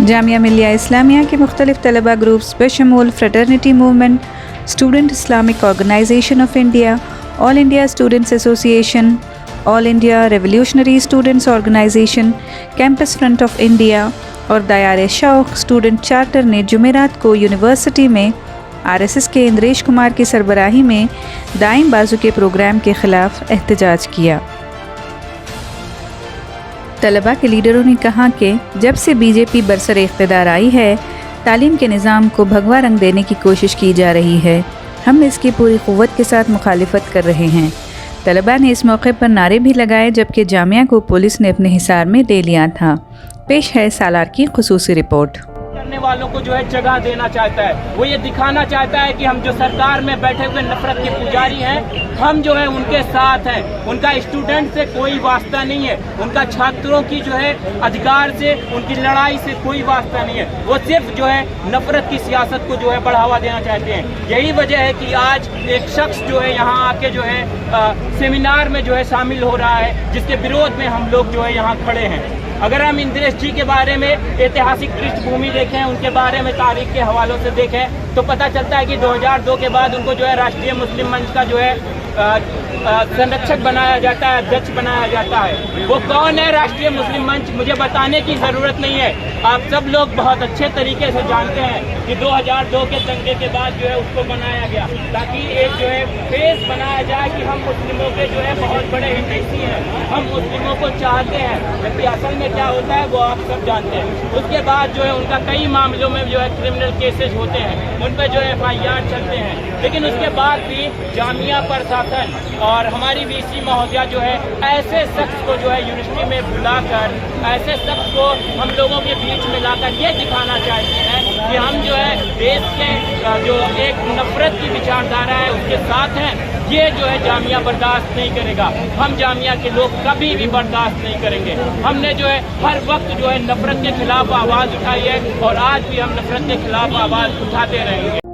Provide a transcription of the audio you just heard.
जामिया मिलिया इस्लामिया के मुख्तलिफ तलबा ग्रुप्स बशमूल fraternity movement, student Islamic organisation of India, all India students association, all India revolutionary students organisation, campus front of India और दायारे शौक़ स्टूडेंट चार्टर ने जुमेरात को यूनिवर्सिटी में आरएसएस के इंद्रेश कुमार की सरबराही में दाएं बाजू के प्रोग्राम के ख़िलाफ़ एहतजाज किया। तलबा के लीडरों ने कहा कि जब से बीजेपी बरसर इक़्तिदार आई है, तालीम के निज़ाम को भगवा रंग देने की कोशिश की जा रही है। हम इसकी पूरी क़ुव्वत के साथ मुखालिफत कर रहे हैं। तलबा ने इस मौके पर नारे भी लगाए, जबकि जामिया को पुलिस ने अपने हिसार में ले लिया था। पेश है सालार की ख़ुसूसी रिपोर्ट। करने वालों को जो है जगह देना चाहता है, वो ये दिखाना चाहता है कि हम जो सरकार में बैठे हुए नफरत के पुजारी हैं, हम जो है उनके साथ हैं। उनका स्टूडेंट से कोई वास्ता नहीं है, उनका छात्रों की जो है अधिकार से, उनकी लड़ाई से कोई वास्ता नहीं है। वो सिर्फ जो है नफरत की सियासत को जो है बढ़ावा देना चाहते हैं। यही वजह है कि आज एक शख्स जो है यहाँ आके जो है सेमिनार में जो है शामिल हो रहा है, जिसके विरोध में हम लोग जो है यहाँ खड़े हैं। अगर हम इंद्रेश जी के बारे में ऐतिहासिक पृष्ठभूमि देखें, उनके बारे में तारीख के हवालों से देखें, तो पता चलता है कि 2002 के बाद उनको जो है राष्ट्रीय मुस्लिम मंच का जो है संरक्षक बनाया जाता है, अध्यक्ष बनाया जाता है। वो कौन है राष्ट्रीय मुस्लिम मंच, मुझे बताने की ज़रूरत नहीं है। आप सब लोग बहुत अच्छे तरीके से जानते हैं कि 2002 के दंगे के बाद जो है उसको बनाया गया ताकि एक जो है फेस बनाया जाए कि हम मुस्लिमों के जो है बहुत बड़े हितैषी हैं, हम मुस्लिमों को चाहते हैं। जबकि असल में क्या होता है वो आप सब जानते हैं। उसके बाद जो है उनका कई मामलों में जो है क्रिमिनल केसेज होते हैं, उन पर जो है FIR चलते हैं। लेकिन उसके बाद भी जामिया प्रशासन और हमारी VC महोदया जो है ऐसे शख्स को जो है यूनिवर्सिटी में बुलाकर, ऐसे शख्स को हम लोगों के बीच में लाकर ये दिखाना चाहते हैं कि हम जो है देश के जो एक नफरत की विचारधारा है उसके साथ हैं। ये जो है जामिया बर्दाश्त नहीं करेगा। हम जामिया के लोग कभी भी बर्दाश्त नहीं करेंगे। हमने जो है हर वक्त जो है नफरत के खिलाफ आवाज़ उठाई है और आज भी हम नफरत के खिलाफ आवाज़ उठाते रहेंगे।